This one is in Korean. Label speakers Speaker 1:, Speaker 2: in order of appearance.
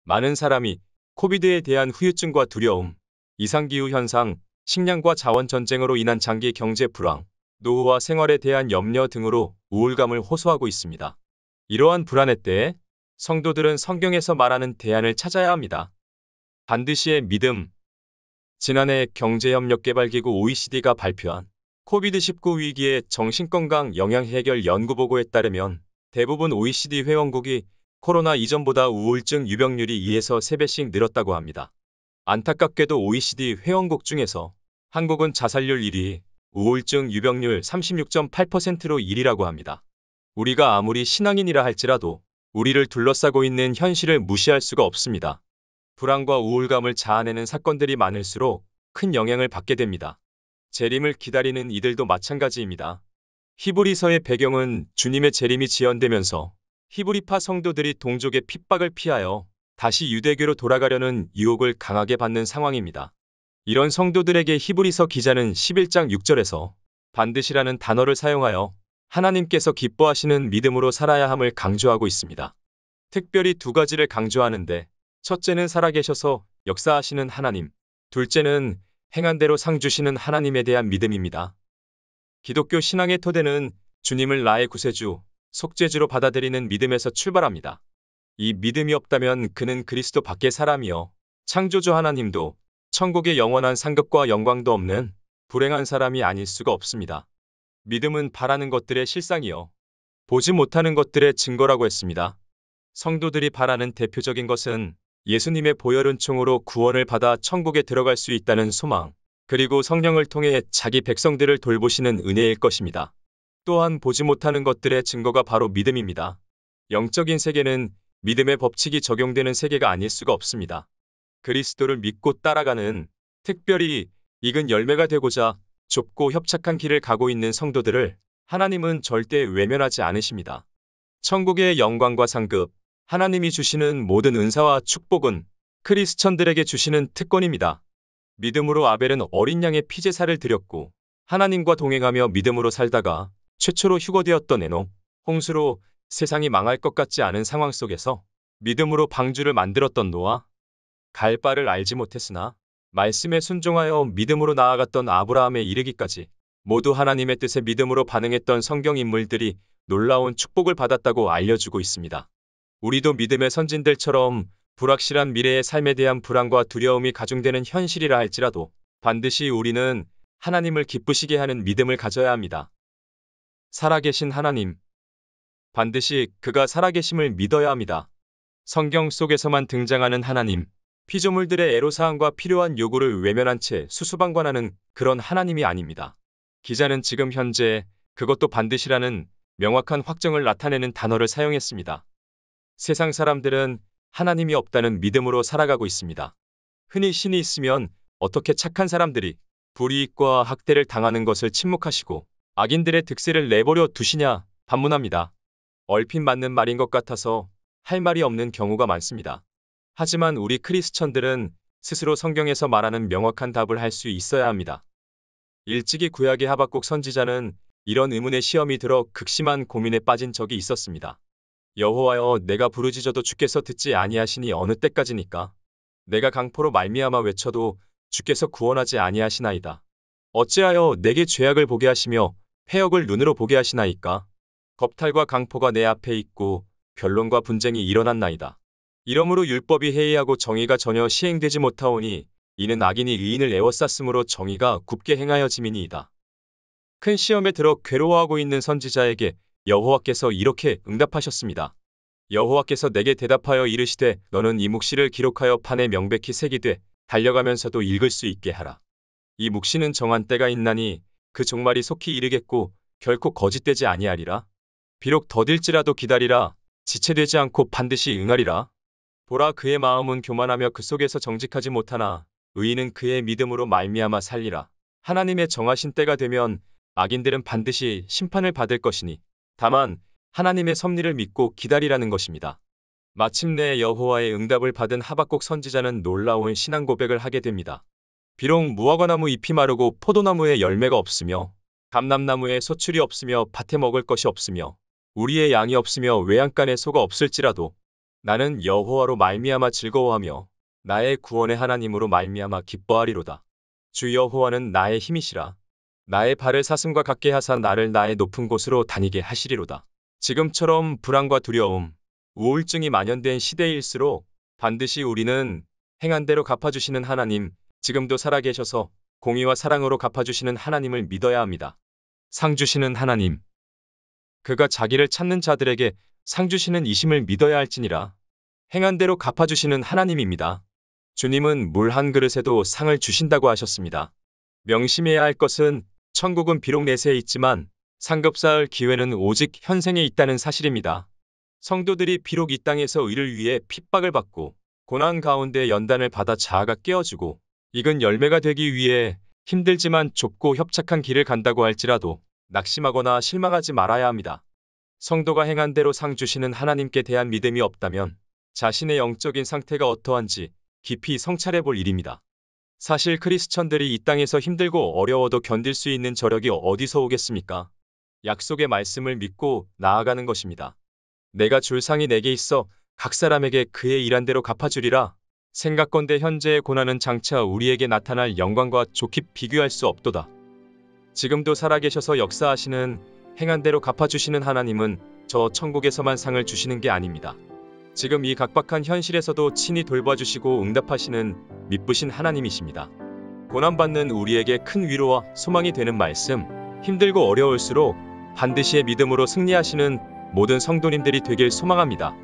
Speaker 1: 많은 사람이 코비드에 대한 후유증과 두려움, 이상기후 현상, 식량과 자원 전쟁으로 인한 장기 경제 불황, 노후와 생활에 대한 염려 등으로 우울감을 호소하고 있습니다. 이러한 불안의 때에 성도들은 성경에서 말하는 대안을 찾아야 합니다. 반드시의 믿음. 지난해 경제협력개발기구 OECD가 발표한 코비드-19 위기의 정신건강 영향 해결 연구보고에 따르면 대부분 OECD 회원국이 코로나 이전보다 우울증 유병률이 2에서 3배씩 늘었다고 합니다. 안타깝게도 OECD 회원국 중에서 한국은 자살률 1위, 우울증 유병률 36.8%로 1위라고 합니다. 우리가 아무리 신앙인이라 할지라도 우리를 둘러싸고 있는 현실을 무시할 수가 없습니다. 불안과 우울감을 자아내는 사건들이 많을수록 큰 영향을 받게 됩니다. 재림을 기다리는 이들도 마찬가지입니다. 히브리서의 배경은 주님의 재림이 지연되면서 히브리파 성도들이 동족의 핍박을 피하여 다시 유대교로 돌아가려는 유혹을 강하게 받는 상황입니다. 이런 성도들에게 히브리서 기자는 11장 6절에서 반드시라는 단어를 사용하여 하나님께서 기뻐하시는 믿음으로 살아야 함을 강조하고 있습니다. 특별히 두 가지를 강조하는데, 첫째는 살아계셔서 역사하시는 하나님, 둘째는 행한 대로 상 주시는 하나님에 대한 믿음입니다. 기독교 신앙의 토대는 주님을 나의 구세주, 속죄주로 받아들이는 믿음에서 출발합니다. 이 믿음이 없다면 그는 그리스도 밖의 사람이요, 창조주 하나님도 천국의 영원한 상급과 영광도 없는 불행한 사람이 아닐 수가 없습니다. 믿음은 바라는 것들의 실상이요, 보지 못하는 것들의 증거라고 했습니다. 성도들이 바라는 대표적인 것은 예수님의 보혈 은총으로 구원을 받아 천국에 들어갈 수 있다는 소망, 그리고 성령을 통해 자기 백성들을 돌보시는 은혜일 것입니다. 또한 보지 못하는 것들의 증거가 바로 믿음입니다. 영적인 세계는 믿음의 법칙이 적용되는 세계가 아닐 수가 없습니다. 그리스도를 믿고 따라가는, 특별히 익은 열매가 되고자 좁고 협착한 길을 가고 있는 성도들을 하나님은 절대 외면하지 않으십니다. 천국의 영광과 상급, 하나님이 주시는 모든 은사와 축복은 크리스천들에게 주시는 특권입니다. 믿음으로 아벨은 어린 양의 피제사를 드렸고, 하나님과 동행하며 믿음으로 살다가 최초로 휴거되었던 에녹, 홍수로 세상이 망할 것 같지 않은 상황 속에서 믿음으로 방주를 만들었던 노아, 갈 바를 알지 못했으나 말씀에 순종하여 믿음으로 나아갔던 아브라함에 이르기까지 모두 하나님의 뜻에 믿음으로 반응했던 성경 인물들이 놀라운 축복을 받았다고 알려주고 있습니다. 우리도 믿음의 선진들처럼 불확실한 미래의 삶에 대한 불안과 두려움이 가중되는 현실이라 할지라도 반드시 우리는 하나님을 기쁘시게 하는 믿음을 가져야 합니다. 살아계신 하나님. 반드시 그가 살아계심을 믿어야 합니다. 성경 속에서만 등장하는 하나님, 피조물들의 애로사항과 필요한 요구를 외면한 채 수수방관하는 그런 하나님이 아닙니다. 기자는 지금 현재 그것도 반드시라는 명확한 확정을 나타내는 단어를 사용했습니다. 세상 사람들은 하나님이 없다는 믿음으로 살아가고 있습니다. 흔히 신이 있으면 어떻게 착한 사람들이 불이익과 학대를 당하는 것을 침묵하시고 악인들의 득세를 내버려 두시냐 반문합니다. 얼핏 맞는 말인 것 같아서 할 말이 없는 경우가 많습니다. 하지만 우리 크리스천들은 스스로 성경에서 말하는 명확한 답을 할 수 있어야 합니다. 일찍이 구약의 하박국 선지자는 이런 의문의 시험이 들어 극심한 고민에 빠진 적이 있었습니다. 여호와여, 내가 부르짖어도 주께서 듣지 아니하시니 어느 때까지니까? 내가 강포로 말미암아 외쳐도 주께서 구원하지 아니하시나이다. 어찌하여 내게 죄악을 보게 하시며 패역을 눈으로 보게 하시나이까? 겁탈과 강포가 내 앞에 있고 변론과 분쟁이 일어났나이다. 이러므로 율법이 해이하고 정의가 전혀 시행되지 못하오니 이는 악인이 의인을 애워쌌으므로 정의가 굽게 행하여짐이니이다. 큰 시험에 들어 괴로워하고 있는 선지자에게 여호와께서 이렇게 응답하셨습니다. 여호와께서 내게 대답하여 이르시되 너는 이 묵시를 기록하여 판에 명백히 새기되 달려가면서도 읽을 수 있게 하라. 이 묵시는 정한 때가 있나니 그 종말이 속히 이르겠고 결코 거짓되지 아니하리라. 비록 더딜지라도 기다리라. 지체되지 않고 반드시 응하리라. 보라, 그의 마음은 교만하며 그 속에서 정직하지 못하나 의인은 그의 믿음으로 말미암아 살리라. 하나님의 정하신 때가 되면 악인들은 반드시 심판을 받을 것이니 다만 하나님의 섭리를 믿고 기다리라는 것입니다. 마침내 여호와의 응답을 받은 하박국 선지자는 놀라운 신앙 고백을 하게 됩니다. 비록 무화과나무 잎이 마르고 포도나무에 열매가 없으며 감람나무에 소출이 없으며 밭에 먹을 것이 없으며 우리의 양이 없으며 외양간에 소가 없을지라도 나는 여호와로 말미암아 즐거워하며 나의 구원의 하나님으로 말미암아 기뻐하리로다. 주 여호와는 나의 힘이시라. 나의 발을 사슴과 같게 하사 나를 나의 높은 곳으로 다니게 하시리로다. 지금처럼 불안과 두려움, 우울증이 만연된 시대일수록 반드시 우리는 행한 대로 갚아주시는 하나님, 지금도 살아계셔서 공의와 사랑으로 갚아주시는 하나님을 믿어야 합니다. 상 주시는 하나님. 그가 자기를 찾는 자들에게 상 주시는 이심을 믿어야 할지니라. 행한 대로 갚아주시는 하나님입니다. 주님은 물 한 그릇에도 상을 주신다고 하셨습니다. 명심해야 할 것은 천국은 비록 내세에 있지만 상급 쌓을 기회는 오직 현생에 있다는 사실입니다. 성도들이 비록 이 땅에서 의를 위해 핍박을 받고 고난 가운데 연단을 받아 자아가 깨어지고 익은 열매가 되기 위해 힘들지만 좁고 협착한 길을 간다고 할지라도 낙심하거나 실망하지 말아야 합니다. 성도가 행한 대로 상 주시는 하나님께 대한 믿음이 없다면 자신의 영적인 상태가 어떠한지 깊이 성찰해 볼 일입니다. 사실 크리스천들이 이 땅에서 힘들고 어려워도 견딜 수 있는 저력이 어디서 오겠습니까? 약속의 말씀을 믿고 나아가는 것입니다. 내가 줄 상이 내게 있어 각 사람에게 그의 일한 대로 갚아주리라. 생각건대 현재의 고난은 장차 우리에게 나타날 영광과 좋게 비교할 수 없도다. 지금도 살아계셔서 역사하시는 행한 대로 갚아주시는 하나님은 저 천국에서만 상을 주시는 게 아닙니다. 지금 이 각박한 현실에서도 친히 돌봐주시고 응답하시는 미쁘신 하나님이십니다. 고난받는 우리에게 큰 위로와 소망이 되는 말씀, 힘들고 어려울수록 반드시의 믿음으로 승리하시는 모든 성도님들이 되길 소망합니다.